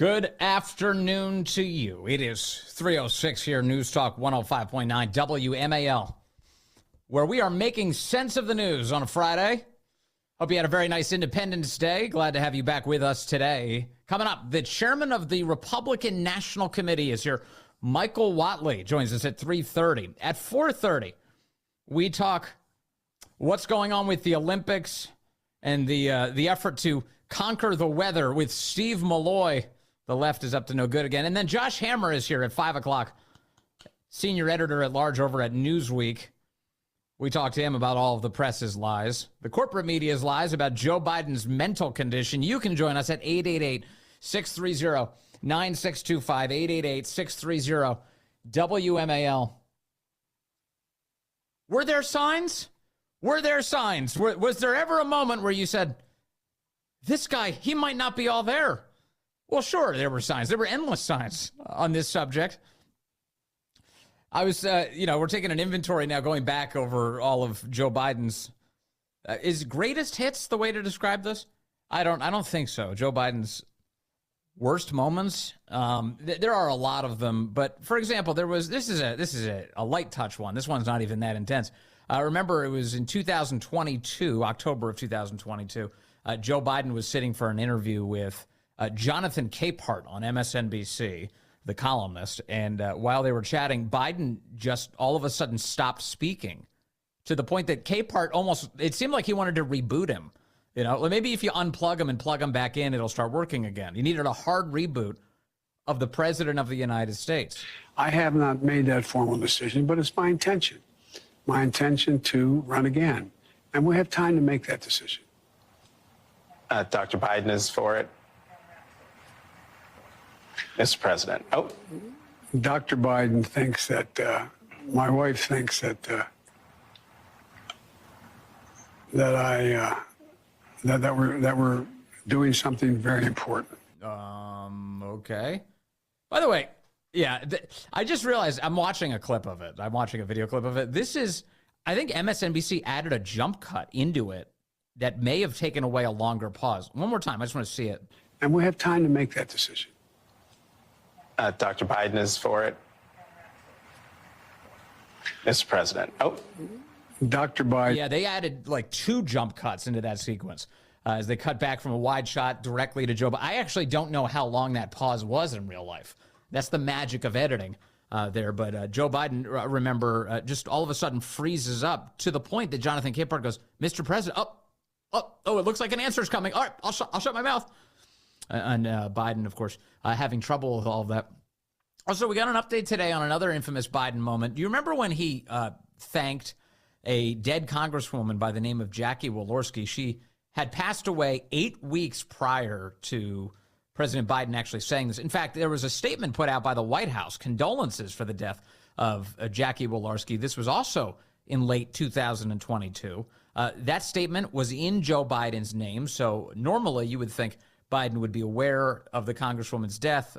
Good afternoon to you. It is 3:06 here, News Talk 105.9 WMAL, where we are making sense of the news on a Friday. Hope you had a very nice Independence Day. Glad to have you back with us today. Coming up, the chairman of the Republican National Committee is here. Michael Whatley joins us at 3:30. At 4:30, we talk what's going on with the Olympics and the effort to conquer the weather with Steve Malloy. The left is up to no good again. And then Josh Hammer is here at 5 o'clock, senior editor at large over at Newsweek. We talked to him about all of the press's lies, the corporate media's lies about Joe Biden's mental condition. You can join us at 888-630-9625, 888-630-WMAL. Were there signs? Were there signs? Was there ever a moment where you said, this guy, he might not be all there? Well, sure, there were signs. There were endless signs on this subject. I was, we're taking an inventory now, going back over all of Joe Biden's. Is greatest hits the way to describe this? I don't think so. Joe Biden's worst moments. There are a lot of them, but for example, this is a light touch one. This one's not even that intense. Remember, it was in 2022, October of 2022. Joe Biden was sitting for an interview with Jonathan Capehart on MSNBC, the columnist, and while they were chatting, Biden just all of a sudden stopped speaking to the point that Capehart it seemed like he wanted to reboot him. You know, maybe if you unplug him and plug him back in, it'll start working again. You needed a hard reboot of the president of the United States. I have not made that formal decision, but it's my intention to run again. And we have time to make that decision. Dr. Biden is for it. Mr. President. Oh. Dr. Biden thinks that, my wife thinks that we're doing something very important. Okay. By the way, yeah, I just realized I'm watching a clip of it. I'm watching a video clip of it. I think MSNBC added a jump cut into it that may have taken away a longer pause. One more time. I just want to see it. And we have time to make that decision. Dr. Biden is for it. Mr. President. Oh. Dr. Biden. Yeah, they added like 2 jump cuts into that sequence as they cut back from a wide shot directly to Joe Biden. I actually don't know how long that pause was in real life. That's the magic of editing there. But Joe Biden, remember, just all of a sudden freezes up to the point that Jonathan Capehart goes, Mr. President, oh, it looks like an answer's coming. All right, I'll shut my mouth. And Biden, of course, having trouble with all of that. Also, we got an update today on another infamous Biden moment. Do you remember when he thanked a dead congresswoman by the name of Jackie Walorski? She had passed away 8 weeks prior to President Biden actually saying this. In fact, there was a statement put out by the White House, condolences for the death of Jackie Walorski. This was also in late 2022. That statement was in Joe Biden's name, so normally you would think Biden would be aware of the congresswoman's death.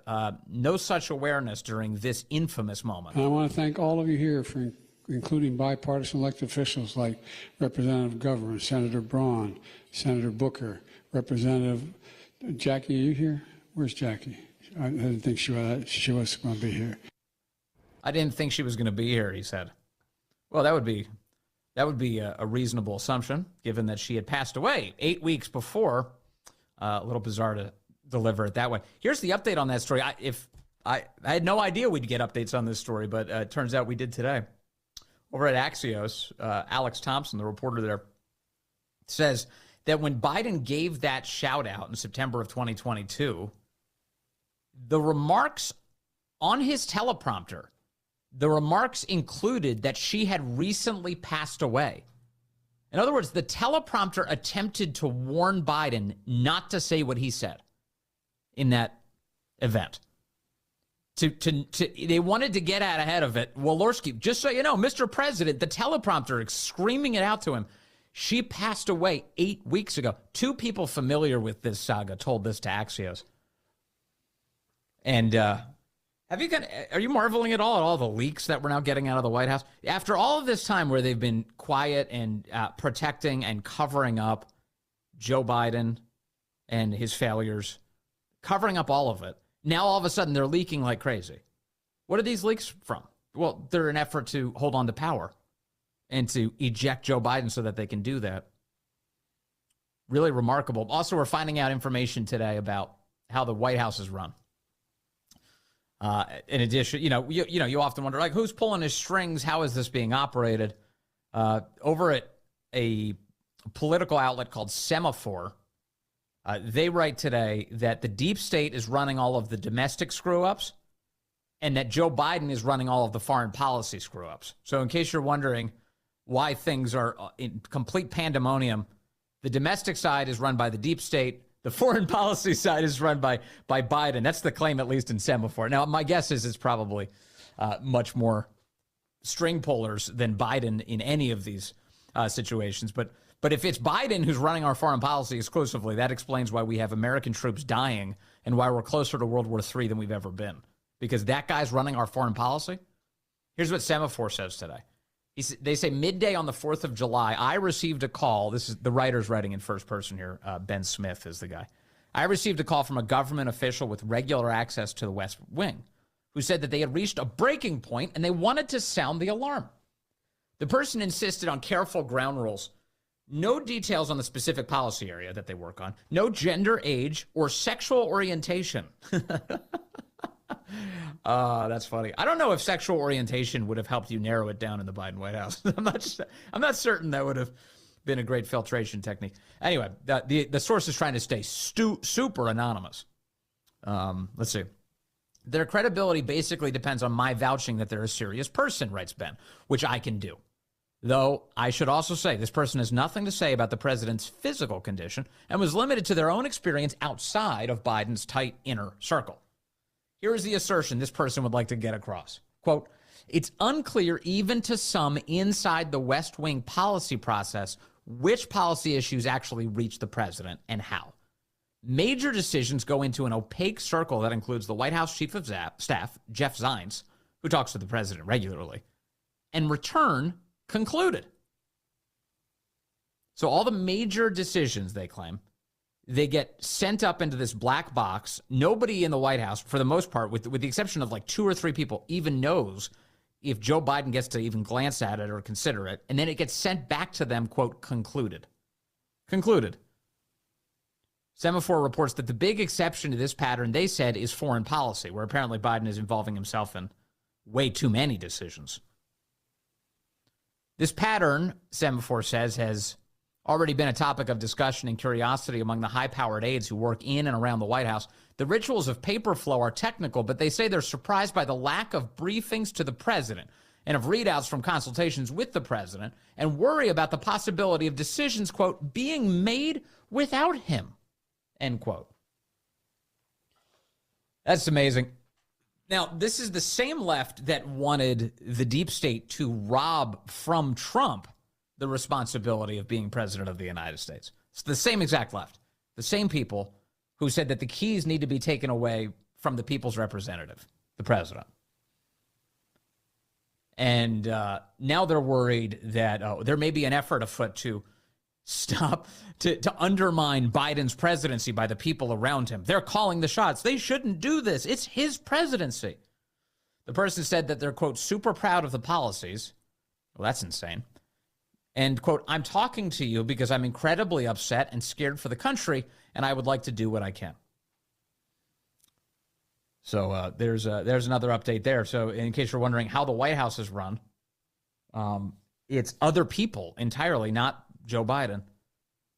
No such awareness during this infamous moment. And I want to thank all of you here for including bipartisan elected officials like Representative Governor, Senator Braun, Senator Booker, Representative Jackie. Are you here? Where's Jackie? I didn't think she was going to be here. I didn't think she was going to be here, he said. Well, that would be a reasonable assumption, given that she had passed away 8 weeks before. A little bizarre to deliver it that way. Here's the update on that story. I had no idea we'd get updates on this story, but it turns out we did today. Over at Axios, Alex Thompson, the reporter there, says that when Biden gave that shout out in September of 2022, the remarks on his teleprompter, the remarks included that she had recently passed away. In other words, the teleprompter attempted to warn Biden not to say what he said in that event. They wanted to get out ahead of it. Walorski, just so you know, Mr. President, the teleprompter screaming it out to him. She passed away 8 weeks ago. 2 people familiar with this saga told this to Axios. And are you marveling at all the leaks that we're now getting out of the White House? After all of this time where they've been quiet and protecting and covering up Joe Biden and his failures, covering up all of it, Now, all of a sudden, they're leaking like crazy. What are these leaks from? Well, they're an effort to hold on to power and to eject Joe Biden so that they can do that. Really remarkable. Also, we're finding out information today about how the White House is run. In addition, you often wonder, like, who's pulling his strings? How is this being operated? Over at a political outlet called Semafor, they write today that the deep state is running all of the domestic screw-ups and that Joe Biden is running all of the foreign policy screw-ups. So in case you're wondering why things are in complete pandemonium, the domestic side is run by the deep state. The foreign policy side is run by Biden. That's the claim, at least in Semafor. Now, my guess is it's probably much more string pullers than Biden in any of these situations. But if it's Biden who's running our foreign policy exclusively, that explains why we have American troops dying and why we're closer to World War III than we've ever been. Because that guy's running our foreign policy. Here's what Semafor says today. They say midday on the 4th of July, I received a call. This is the writer's writing in first person here. Ben Smith is the guy. I received a call from a government official with regular access to the West Wing who said that they had reached a breaking point and they wanted to sound the alarm. The person insisted on careful ground rules, no details on the specific policy area that they work on, no gender, age, or sexual orientation. That's funny. I don't know if sexual orientation would have helped you narrow it down in the Biden White House. I'm not certain that would have been a great filtration technique. Anyway, the source is trying to stay super anonymous. Let's see. Their credibility basically depends on my vouching that they're a serious person, writes Ben, which I can do. Though I should also say this person has nothing to say about the president's physical condition and was limited to their own experience outside of Biden's tight inner circle. Here is the assertion this person would like to get across. Quote, it's unclear even to some inside the West Wing policy process which policy issues actually reach the president and how. Major decisions go into an opaque circle that includes the White House Chief of Staff, Jeff Zients, who talks to the president regularly, and return concluded. So all the major decisions, they claim, they get sent up into this black box. Nobody in the White House, for the most part, with the exception of like 2 or 3 people, even knows if Joe Biden gets to even glance at it or consider it. And then it gets sent back to them, quote, concluded. Concluded. Semafor reports that the big exception to this pattern, they said, is foreign policy, where apparently Biden is involving himself in way too many decisions. This pattern, Semafor says, has already been a topic of discussion and curiosity among the high-powered aides who work in and around the White House. The rituals of paper flow are technical, but they say they're surprised by the lack of briefings to the president and of readouts from consultations with the president and worry about the possibility of decisions, quote, being made without him, end quote. That's amazing. Now, this is the same left that wanted the deep state to rob from Trump the responsibility of being president of the United States. It's the same exact left. The same people who said that the keys need to be taken away from the people's representative, the president. And now they're worried that there may be an effort afoot to stop, to undermine Biden's presidency by the people around him. They're calling the shots. They shouldn't do this. It's his presidency. The person said that they're, quote, super proud of the policies. Well, that's insane. And, quote, I'm talking to you because I'm incredibly upset and scared for the country, and I would like to do what I can. So there's another update there. So in case you're wondering how the White House is run, it's other people entirely, not Joe Biden.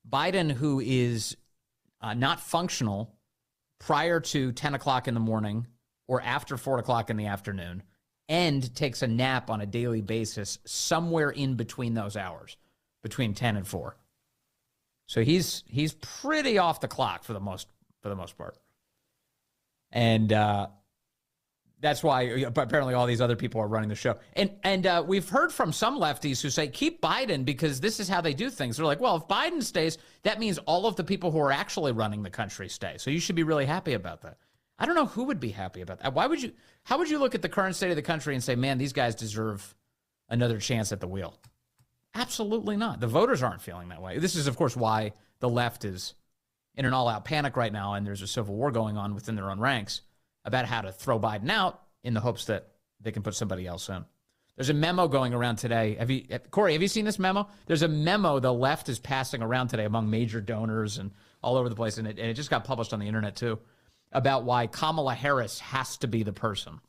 Biden, who is not functional prior to 10 o'clock in the morning or after 4 o'clock in the afternoon, and takes a nap on a daily basis somewhere in between those hours, between 10 and 4. So he's pretty off the clock for the most part. And that's why apparently all these other people are running the show. And we've heard from some lefties who say, keep Biden because this is how they do things. They're like, well, if Biden stays, that means all of the people who are actually running the country stay. So you should be really happy about that. I don't know who would be happy about that. How would you look at the current state of the country and say, man, these guys deserve another chance at the wheel? Absolutely not. The voters aren't feeling that way. This is, of course, why the left is in an all-out panic right now, and there's a civil war going on within their own ranks. about how to throw Biden out in the hopes that they can put somebody else in. There's a memo going around today. Corey, have you seen this memo? There's a memo the left is passing around today among major donors and all over the place, and it just got published on the internet too, about why Kamala Harris has to be the person.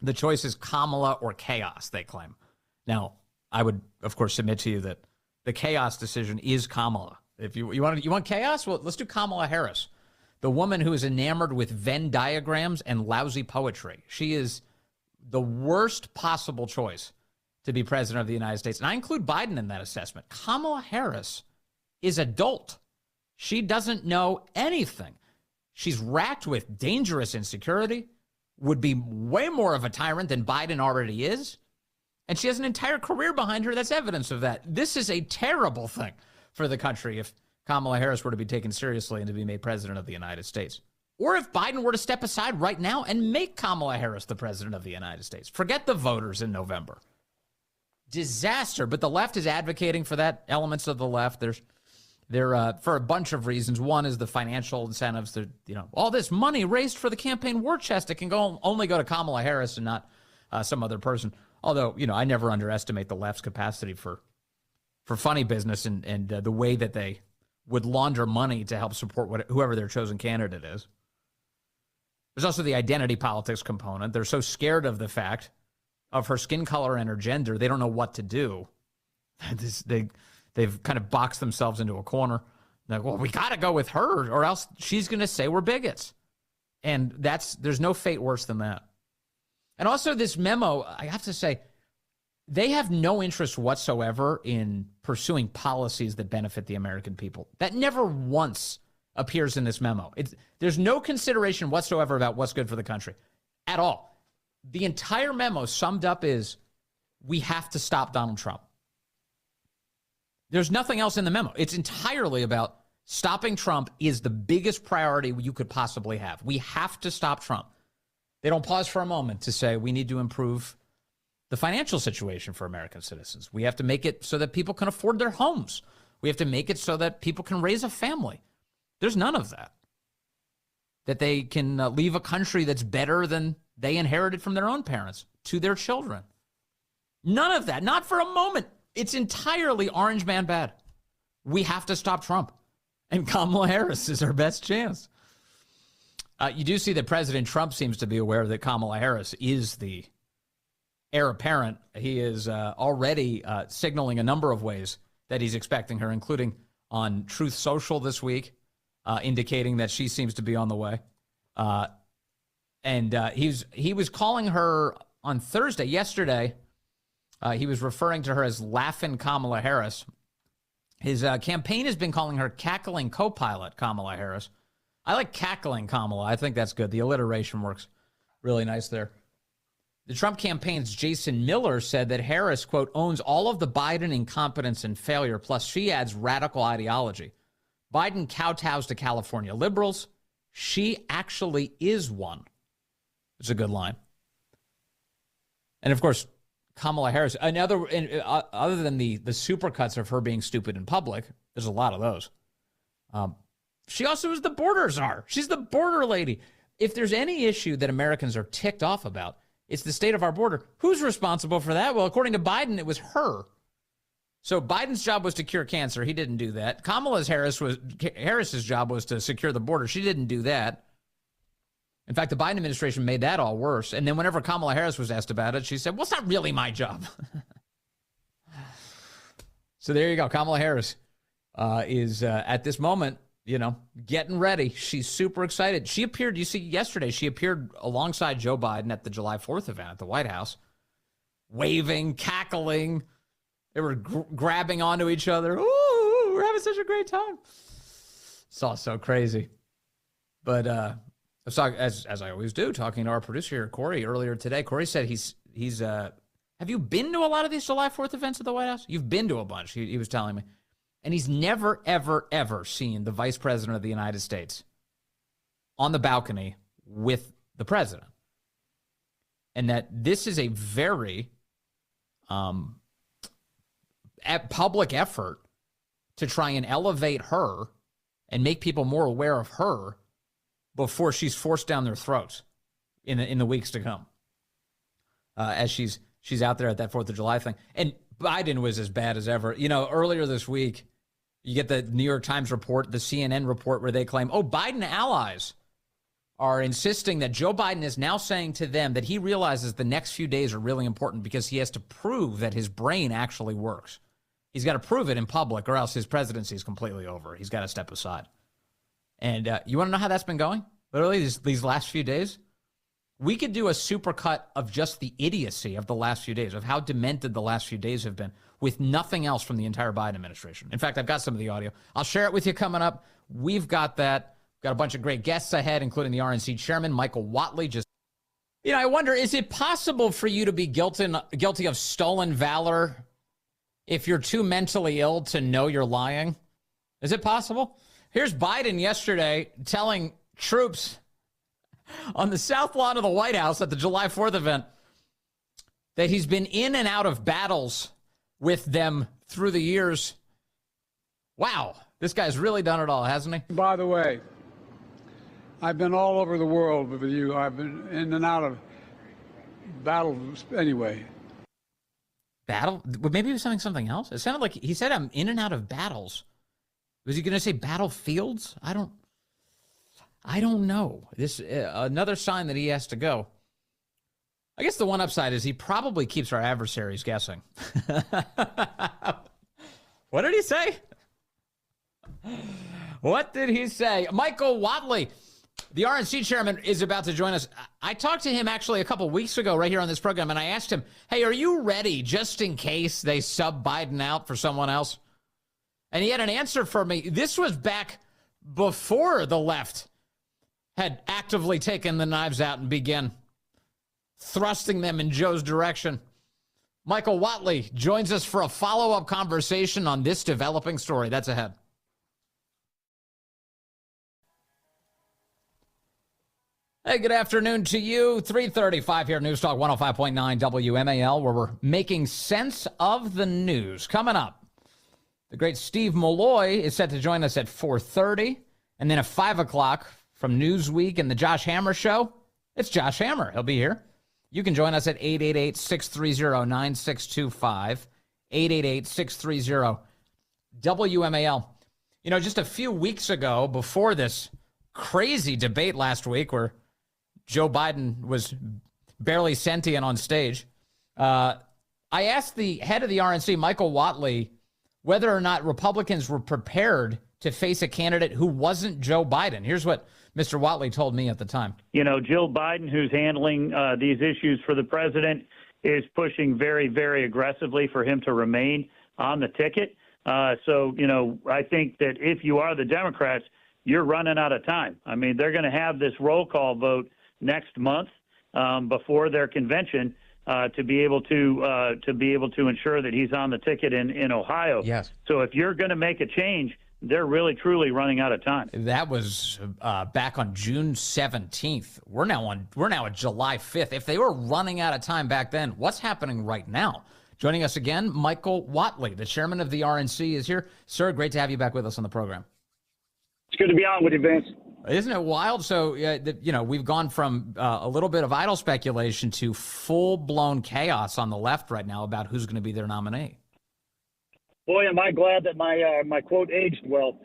The choice is Kamala or chaos, they claim. Now, I would, of course, submit to you that the chaos decision is Kamala. If you want chaos, well, let's do Kamala Harris, the woman who is enamored with Venn diagrams and lousy poetry. She is the worst possible choice to be president of the United States. And I include Biden in that assessment. Kamala Harris is adult. She doesn't know anything. She's racked with dangerous insecurity, would be way more of a tyrant than Biden already is. And she has an entire career behind her that's evidence of that. This is a terrible thing for the country if Kamala Harris were to be taken seriously and to be made president of the United States. Or if Biden were to step aside right now and make Kamala Harris the president of the United States. Forget the voters in November. Disaster. But the left is advocating for that. Elements of the left. They're for a bunch of reasons. One is the financial incentives. All this money raised for the campaign war chest, it can only go to Kamala Harris and not some other person. Although, I never underestimate the left's capacity for funny business and the way that they would launder money to help support whoever their chosen candidate is. There's also the identity politics component. They're so scared of the fact of her skin color and her gender, they don't know what to do. They've kind of boxed themselves into a corner. They're like, well, we got to go with her or else she's going to say we're bigots. And there's no fate worse than that. And also this memo, I have to say, they have no interest whatsoever in pursuing policies that benefit the American people. That never once appears in this memo. There's no consideration whatsoever about what's good for the country at all. The entire memo summed up is, we have to stop Donald Trump. There's nothing else in the memo. It's entirely about stopping Trump is the biggest priority you could possibly have. We have to stop Trump. They don't pause for a moment to say we need to improve the financial situation for American citizens. We have to make it so that people can afford their homes. We have to make it so that people can raise a family. There's none of that. That they can leave a country that's better than they inherited from their own parents to their children. None of that. Not for a moment. It's entirely orange man bad. We have to stop Trump. And Kamala Harris is our best chance. You do see that President Trump seems to be aware that Kamala Harris is the heir apparent. He is already signaling a number of ways that he's expecting her, including on Truth Social this week, indicating that she seems to be on the way. He was calling her on Thursday, yesterday. He was referring to her as Laughin' Kamala Harris. His campaign has been calling her Cackling Co-Pilot Kamala Harris. I like Cackling Kamala. I think that's good. The alliteration works really nice there. The Trump campaign's Jason Miller said that Harris, quote, owns all of the Biden incompetence and failure, plus she adds radical ideology. Biden kowtows to California liberals. She actually is one. It's a good line. And, of course, Kamala Harris, other than the supercuts of her being stupid in public, there's a lot of those. She also is the border czar. She's the border lady. If there's any issue that Americans are ticked off about, it's the state of our border. Who's responsible for that? Well, according to Biden, it was her. So Biden's job was to cure cancer. He didn't do that. Harris's job was to secure the border. She didn't do that. In fact, the Biden administration made that all worse. And then whenever Kamala Harris was asked about it, she said, well, it's not really my job. So there you go. Kamala Harris is at this moment, getting ready. She's super excited. She appeared, yesterday, she appeared alongside Joe Biden at the July 4th event at the White House, waving, cackling. They were grabbing onto each other. Ooh, we're having such a great time. It's all so crazy. But as I always do, talking to our producer here, Corey, earlier today, Corey said he's have you been to a lot of these July 4th events at the White House? You've been to a bunch, he was telling me. And he's never, ever, ever seen the vice president of the United States on the balcony with the president. And that this is a very public effort to try and elevate her and make people more aware of her before she's forced down their throats. in the weeks to come, as she's out there at that 4th of July thing. And Biden was as bad as ever. You know, earlier this week, you get the New York Times report, the CNN report, where they claim, Biden allies are insisting that Joe Biden is now saying to them that he realizes the next few days are really important because he has to prove that his brain actually works. He's got to prove it in public or else his presidency is completely over. He's got to step aside. And you want to know how that's been going? Literally, these last few days? We could do a supercut of just the idiocy of the last few days, of how demented the last few days have been, with nothing else from the entire Biden administration. In fact, I've got some of the audio. I'll share it with you coming up. We've got that. Got a bunch of great guests ahead, including the RNC chairman, Michael Whatley. I wonder, is it possible for you to be guilty of stolen valor if you're too mentally ill to know you're lying? Is it possible? Here's Biden yesterday telling troops on the south lawn of the White House at the July 4th event that he's been in and out of battles with them through the years. Wow, this guy's really done it all, hasn't he? By the way, I've been all over the world with you. I've been in and out of battles anyway. Battle? Maybe he was saying something else. It sounded like he said I'm in and out of battles. Was he going to say battlefields? I don't know. This another sign that he has to go. I guess the one upside is he probably keeps our adversaries guessing. What did he say? What did he say? Michael Whatley, the RNC chairman, is about to join us. I talked to him actually a couple weeks ago right here on this program, and I asked him, hey, are you ready just in case they sub Biden out for someone else? And he had an answer for me. This was back before the left had actively taken the knives out and began thrusting them in Joe's direction. Michael Whatley joins us for a follow-up conversation on this developing story. That's ahead. Hey, good afternoon to you. 3:35 here, News Talk 105.9 WMAL, where we're making sense of the news. Coming up, the great Steve Malloy is set to join us at 4:30, and then at 5 o'clock from Newsweek and the Josh Hammer Show, it's Josh Hammer. He'll be here. You can join us at 888-630-9625, 888-630-WMAL. You know, just a few weeks ago, before this crazy debate last week where Joe Biden was barely sentient on stage, I asked the head of the RNC, Michael Whatley, whether or not Republicans were prepared to face a candidate who wasn't Joe Biden. Here's what Mr. Whatley told me at the time. You know, Jill Biden, who's handling these issues for the president, is pushing very, very aggressively for him to remain on the ticket. So, you know, I think that if you are the Democrats, you're running out of time. I mean, they're going to have this roll call vote next month before their convention to be able to ensure that he's on the ticket in Ohio. Yes. So if you're going to make a change, they're really, truly running out of time. That was back on June 17th. We're now at July 5th. If they were running out of time back then, what's happening right now? Joining us again, Michael Whatley, the chairman of the RNC, is here. Sir, great to have you back with us on the program. It's good to be on with you, Vince. Isn't it wild? So, you know, we've gone from a little bit of idle speculation to full-blown chaos on the left right now about who's going to be their nominee. Boy, am I glad that my quote aged well.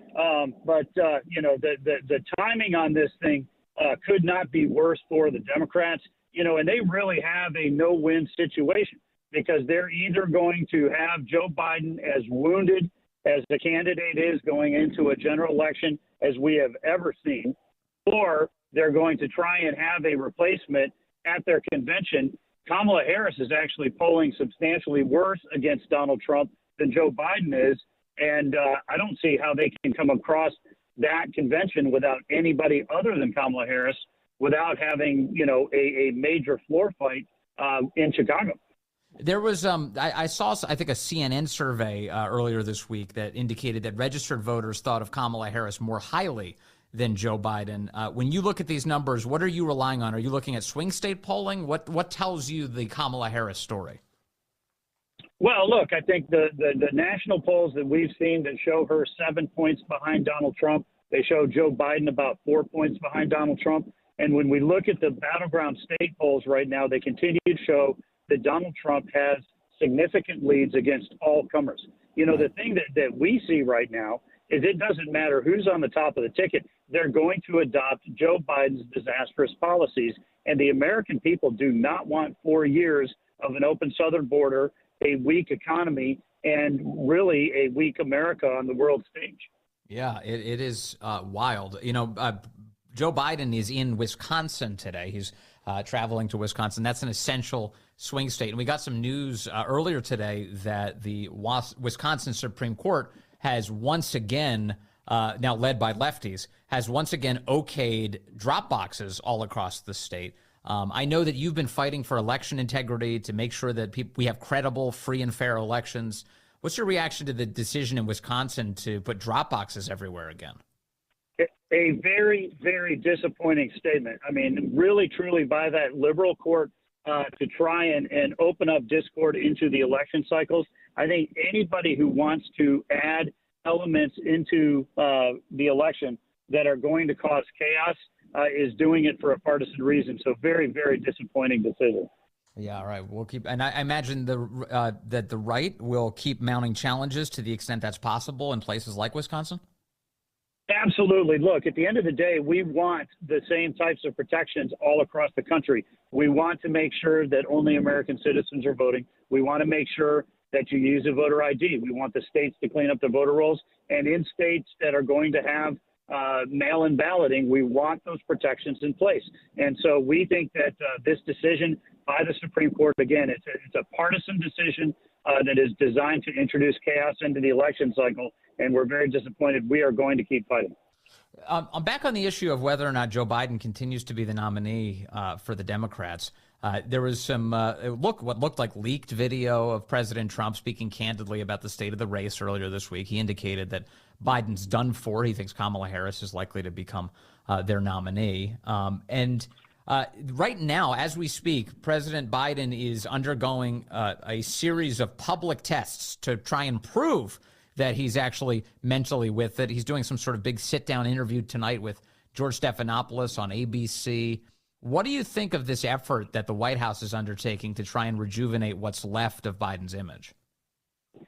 But you know, the timing on this thing could not be worse for the Democrats. You know, and they really have a no-win situation because they're either going to have Joe Biden as wounded as the candidate is going into a general election as we have ever seen, or they're going to try and have a replacement at their convention. Kamala Harris is actually polling substantially worse against Donald Trump than Joe Biden is, and I don't see how they can come across that convention without anybody other than Kamala Harris, without having, you know, a major floor fight in Chicago. There was, I saw, I think, a CNN survey earlier this week that indicated that registered voters thought of Kamala Harris more highly than Joe Biden. When you look at these numbers, what are you relying on? Are you looking at swing state polling? What tells you the Kamala Harris story? Well, look, I think the national polls that we've seen that show her 7 points behind Donald Trump, they show Joe Biden about 4 points behind Donald Trump. And when we look at the battleground state polls right now, they continue to show that Donald Trump has significant leads against all comers. You know, the thing that we see right now is it doesn't matter who's on the top of the ticket. They're going to adopt Joe Biden's disastrous policies. And the American people do not want 4 years of an open southern border, a weak economy, and really a weak America on the world stage. Yeah, it is wild. You know, Joe Biden is in Wisconsin today. He's traveling to Wisconsin. That's an essential swing state. And we got some news earlier today that the Wisconsin Supreme Court has once again, now led by lefties, has once again okayed drop boxes all across the state. I know that you've been fighting for election integrity to make sure that we have credible, free and fair elections. What's your reaction to the decision in Wisconsin to put drop boxes everywhere again? A very, very disappointing statement. I mean, really, truly by that liberal court to try and open up discord into the election cycles. I think anybody who wants to add elements into the election that are going to cause chaos is doing it for a partisan reason. So very, very disappointing decision. Yeah, all right. We'll keep, and I imagine that the right will keep mounting challenges to the extent that's possible in places like Wisconsin. Absolutely. Look, at the end of the day, we want the same types of protections all across the country. We want to make sure that only American citizens are voting. We want to make sure that you use a voter ID. We want the states to clean up the voter rolls. And in states that are going to have mail-in balloting, we want those protections in place. And so we think that this decision by the Supreme Court, again, it's a partisan decision that is designed to introduce chaos into the election cycle. And we're very disappointed. We are going to keep fighting. I'm back on the issue of whether or not Joe Biden continues to be the nominee for the Democrats. There was some what looked like leaked video of President Trump speaking candidly about the state of the race earlier this week. He indicated that Biden's done for. He thinks Kamala Harris is likely to become their nominee. And right now, as we speak, President Biden is undergoing a series of public tests to try and prove that he's actually mentally with it. He's doing some sort of big sit-down interview tonight with George Stephanopoulos on ABC. What do you think of this effort that the White House is undertaking to try and rejuvenate what's left of Biden's image?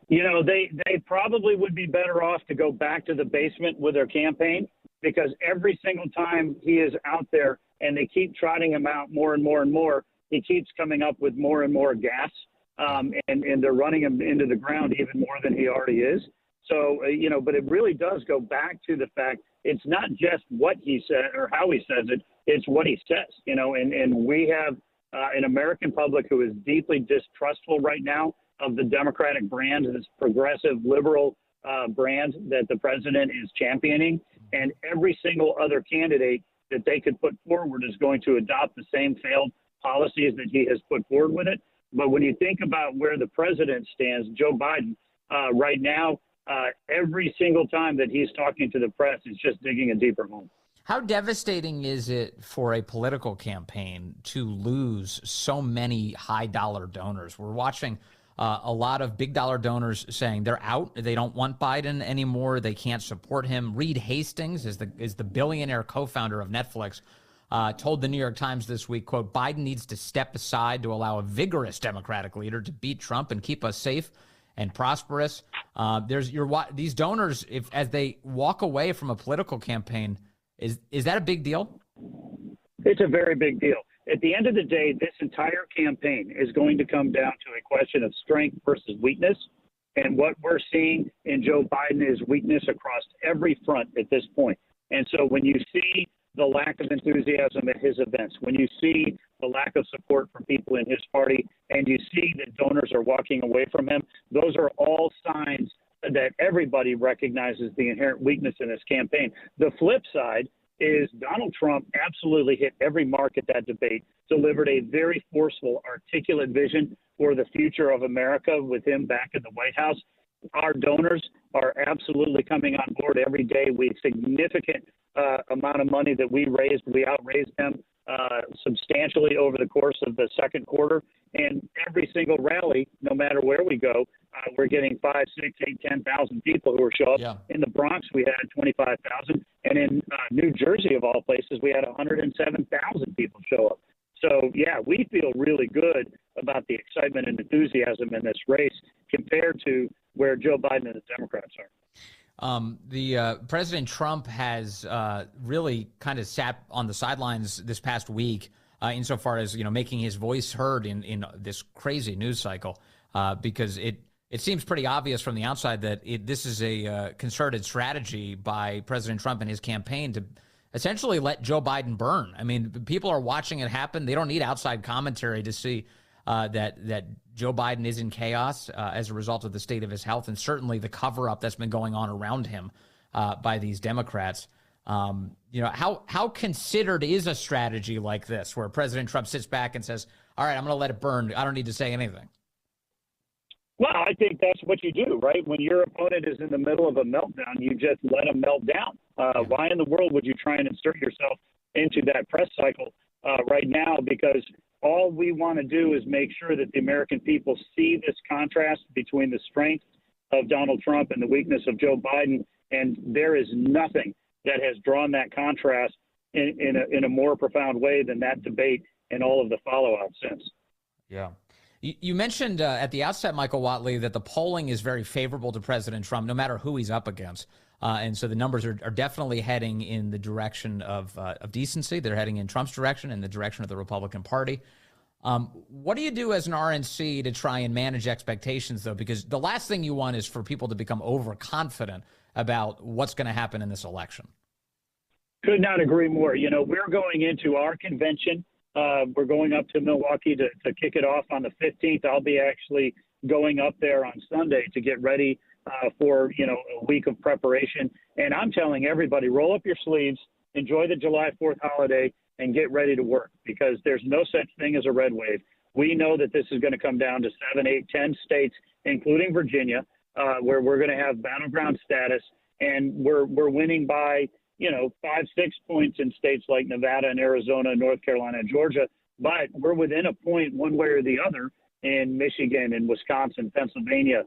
You know, they probably would be better off to go back to the basement with their campaign, because every single time he is out there and they keep trotting him out more and more and more, he keeps coming up with more and more gas, and they're running him into the ground even more than he already is. So, you know, but it really does go back to the fact it's not just what he said or how he says it, it's what he says, you know, and we have an American public who is deeply distrustful right now of the Democratic brand, this progressive liberal brand that the president is championing. And every single other candidate that they could put forward is going to adopt the same failed policies that he has put forward with it. But when you think about where the president stands, Joe Biden, right now, every single time that he's talking to the press, is just digging a deeper hole. How devastating is it for a political campaign to lose so many high-dollar donors? We're watching a lot of big-dollar donors saying they're out. They don't want Biden anymore. They can't support him. Reed Hastings is the billionaire co-founder of Netflix, told the New York Times this week, quote, Biden needs to step aside to allow a vigorous Democratic leader to beat Trump and keep us safe and prosperous. These donors, as they walk away from a political campaign, is that a big deal? It's a very big deal. At the end of the day, this entire campaign is going to come down to a question of strength versus weakness. And what we're seeing in Joe Biden is weakness across every front at this point. And so when you see the lack of enthusiasm at his events, when you see the lack of support from people in his party, and you see that donors are walking away from him, those are all signs that everybody recognizes the inherent weakness in this campaign. The flip side is Donald Trump absolutely hit every mark at that debate, delivered a very forceful, articulate vision for the future of America with him back at the White House. Our donors are absolutely coming on board every day. We significant amount of money that we raised, we outraised them substantially over the course of the second quarter. And every single rally, no matter where we go, we're getting 5, 6, 8, 10,000 people who are show up. Yeah. In the Bronx, we had 25,000. And in New Jersey, of all places, we had 107,000 people show up. So, yeah, we feel really good about the excitement and enthusiasm in this race compared to where Joe Biden and the Democrats are. President Trump has really kind of sat on the sidelines this past week insofar as, making his voice heard in this crazy news cycle because it seems pretty obvious from the outside that this is a concerted strategy by President Trump and his campaign to essentially let Joe Biden burn. I mean, people are watching it happen. They don't need outside commentary to see that Joe Biden is in chaos as a result of the state of his health and certainly the cover-up that's been going on around him by these Democrats. How considered is a strategy like this where President Trump sits back and says, all right, I'm going to let it burn. I don't need to say anything. Well, I think that's what you do, right? When your opponent is in the middle of a meltdown, you just let them melt down. Why in the world would you try and insert yourself into that press cycle right now? Because all we want to do is make sure that the American people see this contrast between the strength of Donald Trump and the weakness of Joe Biden. And there is nothing that has drawn that contrast in a more profound way than that debate and all of the follow-up since. Yeah. You mentioned at the outset, Michael Whatley, that the polling is very favorable to President Trump, no matter who he's up against. And so the numbers are definitely heading in the direction of decency. They're heading in Trump's direction, in the direction of the Republican Party. What do you do as an RNC to try and manage expectations, though? Because the last thing you want is for people to become overconfident about what's going to happen in this election. Could not agree more. We're going into our convention. We're going up to Milwaukee to kick it off on the 15th. I'll be actually going up there on Sunday to get ready for, a week of preparation. And I'm telling everybody, roll up your sleeves, enjoy the July 4th holiday, and get ready to work because there's no such thing as a red wave. We know that this is going to come down to 7, 8, 10 states, including Virginia, where we're going to have battleground status. And we're winning by 5, 6 points in states like Nevada and Arizona, North Carolina, and Georgia. But we're within a point one way or the other in Michigan and Wisconsin, Pennsylvania,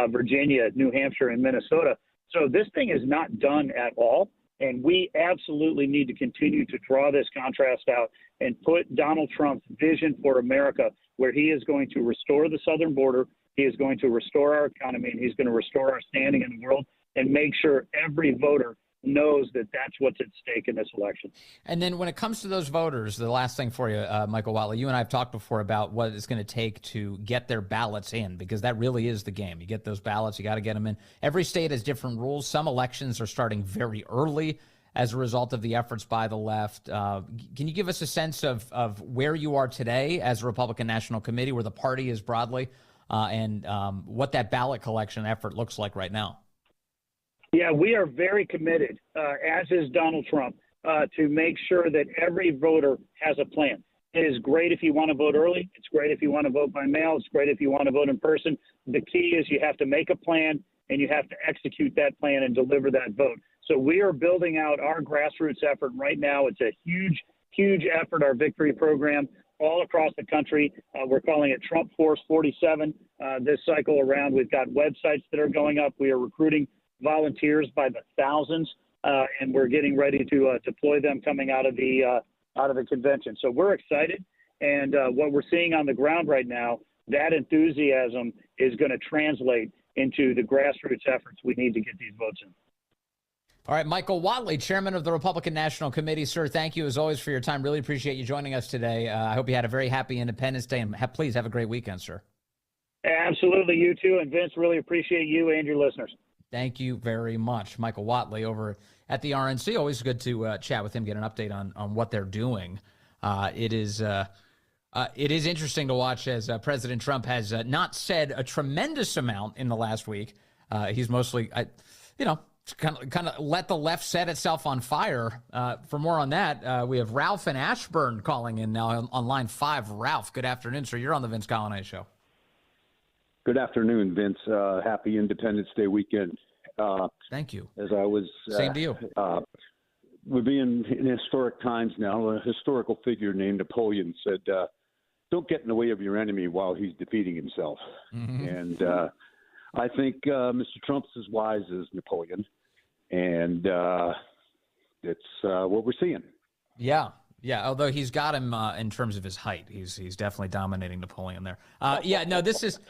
Virginia, New Hampshire, and Minnesota. So this thing is not done at all. And we absolutely need to continue to draw this contrast out and put Donald Trump's vision for America, where he is going to restore the southern border, he is going to restore our economy, and he's going to restore our standing in the world and make sure every voter knows that that's what's at stake in this election. And then when it comes to those voters, the last thing for you, Michael Whatley, you and I have talked before about what it's going to take to get their ballots in, because that really is the game. You get those ballots, you got to get them in. Every state has different rules. Some elections are starting very early as a result of the efforts by the left. Can you give us a sense of where you are today as a Republican National Committee, where the party is broadly, and what that ballot collection effort looks like right now? Yeah, we are very committed, as is Donald Trump, to make sure that every voter has a plan. It is great if you want to vote early. It's great if you want to vote by mail. It's great if you want to vote in person. The key is you have to make a plan and you have to execute that plan and deliver that vote. So we are building out our grassroots effort right now. It's a huge, huge effort, our victory program all across the country. We're calling it Trump Force 47 this cycle around. We've got websites that are going up. We are recruiting volunteers by the thousands, and we're getting ready to deploy them coming out of the convention. So we're excited, and what we're seeing on the ground right now, that enthusiasm is going to translate into the grassroots efforts we need to get these votes in. All right, Michael Whatley, chairman of the Republican National Committee. Sir, thank you as always for your time. Really appreciate you joining us today. I hope you had a very happy Independence Day, and please have a great weekend, sir. Absolutely, you too, and Vince, really appreciate you and your listeners. Thank you very much. Michael Whatley over at the RNC. Always good to chat with him, get an update on what they're doing. It is interesting to watch as President Trump has not said a tremendous amount in the last week. He's mostly, kind of let the left set itself on fire. For more on that, we have Ralph in Ashburn calling in now on line 5. Ralph, good afternoon, sir. You're on the Vince Coglianese Show. Good afternoon, Vince. Happy Independence Day weekend. Thank you. As I was same to you. We're being in historic times now. A historical figure named Napoleon said, "Don't get in the way of your enemy while he's defeating himself." Mm-hmm. And I think Mr. Trump's as wise as Napoleon, and it's what we're seeing. Yeah. Yeah, although he's got him in terms of his height, he's definitely dominating Napoleon there. This is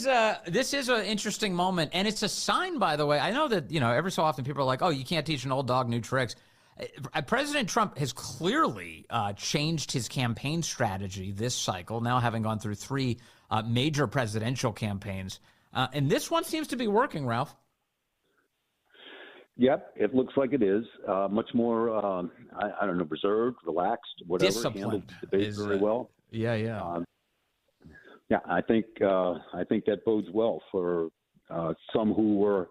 an interesting moment, and it's a sign, by the way. I know that every so often people are like, "Oh, you can't teach an old dog new tricks." President Trump has clearly changed his campaign strategy this cycle, now having gone through 3 major presidential campaigns, and this one seems to be working, Ralph. Yep, it looks like it is. Much more, I don't know, reserved, relaxed, whatever. Disciplined handled the debate very well. Yeah. I think that bodes well for some who were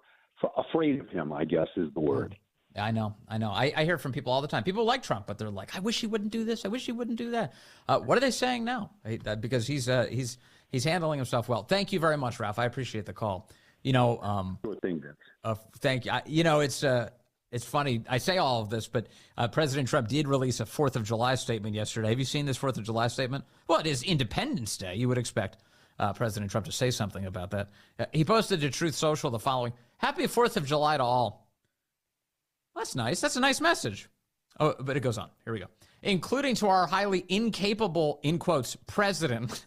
afraid of him, I guess is the word. I know. I hear from people all the time. People like Trump, but they're like, I wish he wouldn't do this. I wish he wouldn't do that. What are they saying now? Because he's handling himself well. Thank you very much, Ralph. I appreciate the call. Sure thing, Vince. Thank you. It's funny. I say all of this, but President Trump did release a 4th of July statement yesterday. Have you seen this 4th of July statement? Well, it is Independence Day. You would expect President Trump to say something about that. He posted to Truth Social the following: "Happy 4th of July to all." That's nice. That's a nice message. Oh, but it goes on. Here we go. "Including to our highly incapable, in quotes, president,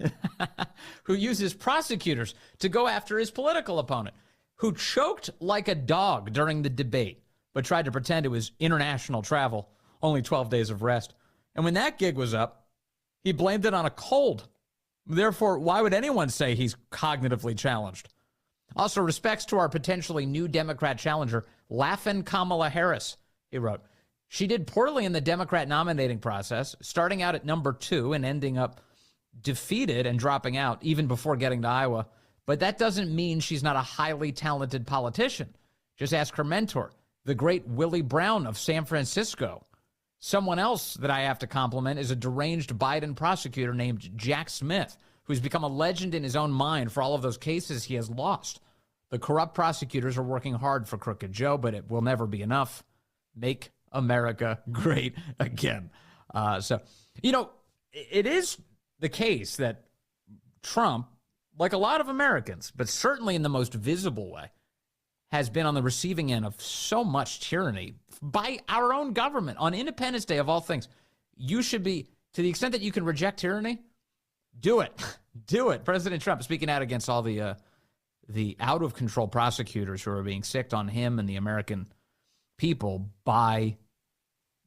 who uses prosecutors to go after his political opponent, who choked like a dog during the debate, but tried to pretend it was international travel, only 12 days of rest. And when that gig was up, he blamed it on a cold. Therefore, why would anyone say he's cognitively challenged? Also, respects to our potentially new Democrat challenger, Laughin' Kamala Harris," he wrote. "She did poorly in the Democrat nominating process, starting out at number 2 and ending up defeated and dropping out even before getting to Iowa. But that doesn't mean she's not a highly talented politician. Just ask her mentor, the great Willie Brown of San Francisco. Someone else that I have to compliment is a deranged Biden prosecutor named Jack Smith, who's become a legend in his own mind for all of those cases he has lost. The corrupt prosecutors are working hard for Crooked Joe, but it will never be enough. Make America great again." It is the case that Trump, like a lot of Americans, but certainly in the most visible way, has been on the receiving end of so much tyranny by our own government on Independence Day of all things. You should be, to the extent that you can reject tyranny, do it. Do it. President Trump speaking out against all the out-of-control prosecutors who are being sicked on him and the American people by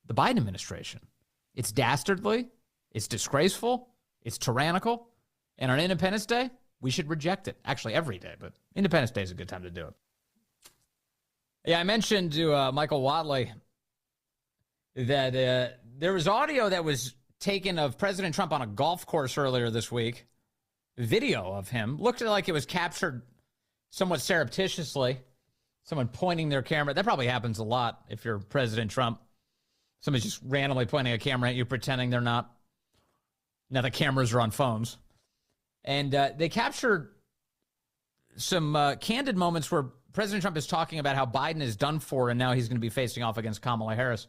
the Biden administration. It's dastardly. It's disgraceful. It's tyrannical. And on Independence Day, we should reject it. Actually, every day, but Independence Day is a good time to do it. Yeah, I mentioned to Michael Whatley that there was audio that was taken of President Trump on a golf course earlier this week. Video of him. Looked like it was captured somewhat surreptitiously. Someone pointing their camera. That probably happens a lot if you're President Trump. Somebody's just randomly pointing a camera at you, pretending they're not. Now the cameras are on phones. And they captured some candid moments where President Trump is talking about how Biden is done for, and now he's going to be facing off against Kamala Harris.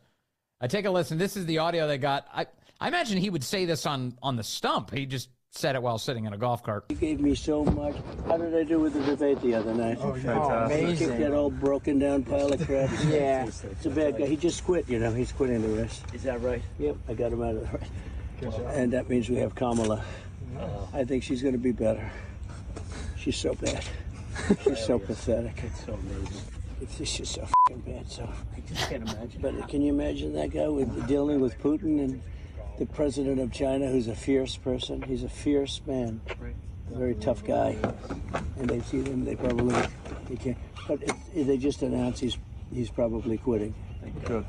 Take a listen. This is the audio they got. I imagine he would say this on the stump. He just said it while sitting in a golf cart. He gave me so much. How did I do with the debate the other night? Oh, fantastic. He kicked that old broken down pile of crap. Yeah. It's a bad guy. He just quit, He's quitting the race. Is that right? Yep, I got him out of the race. And that means we have Kamala. I think she's going to be better. She's so bad. She's so pathetic. It's so amazing. It's just so fucking bad. So I just can't imagine. But can you imagine that guy dealing with Putin and the president of China, who's a fierce person? He's a fierce man, a very tough guy. And they see him. They probably he can't. But they just announced he's probably quitting. Good.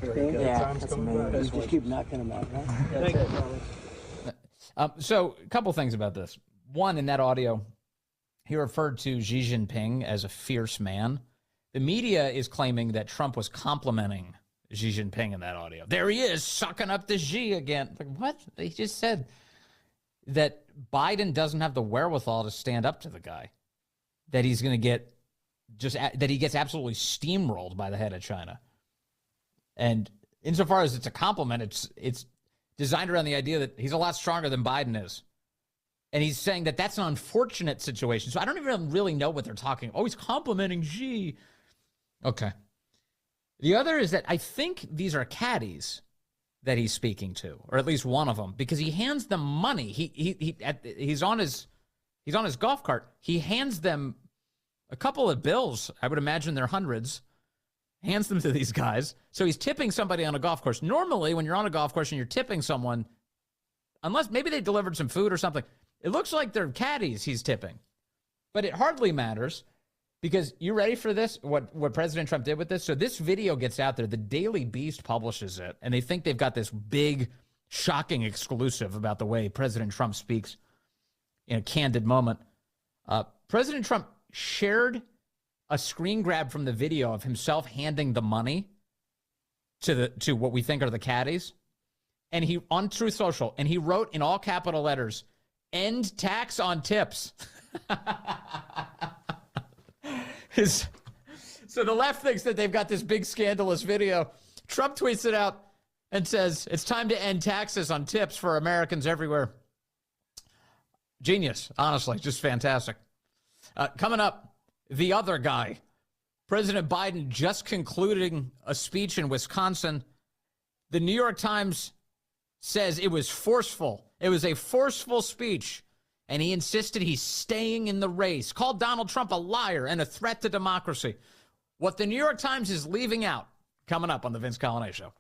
Very good. Yeah, that's amazing. You just keep knocking him out, right? That's it. So a couple things about this. One, in that audio, he referred to Xi Jinping as a fierce man. The media is claiming that Trump was complimenting Xi Jinping in that audio. There he is, sucking up the Xi again. Like, what? He just said that Biden doesn't have the wherewithal to stand up to the guy. That he's going to get that he gets absolutely steamrolled by the head of China. And insofar as it's a compliment, it's designed around the idea that he's a lot stronger than Biden is. And he's saying that that's an unfortunate situation. So I don't even really know what they're talking. Oh, he's complimenting Xi. Okay. The other is that I think these are caddies that he's speaking to, or at least one of them, because he hands them money. He's on his golf cart. He hands them a couple of bills. I would imagine they're hundreds. Hands them to these guys. So he's tipping somebody on a golf course. Normally, when you're on a golf course and you're tipping someone, unless maybe they delivered some food or something, it looks like they're caddies he's tipping. But it hardly matters, because you ready for this? What President Trump did with this? So this video gets out there. The Daily Beast publishes it, and they think they've got this big, shocking exclusive about the way President Trump speaks in a candid moment. President Trump shared a screen grab from the video of himself handing the money to what we think are the caddies, and he on Truth Social, and he wrote in all capital letters, "End tax on tips." So the left thinks that they've got this big scandalous video. Trump tweets it out and says, "It's time to end taxes on tips for Americans everywhere." Genius, honestly, just fantastic. Coming up, the other guy, President Biden just concluding a speech in Wisconsin. The New York Times says it was forceful. It was a forceful speech, and he insisted he's staying in the race, called Donald Trump a liar and a threat to democracy. What the New York Times is leaving out, coming up on the Vince Coglianese Show.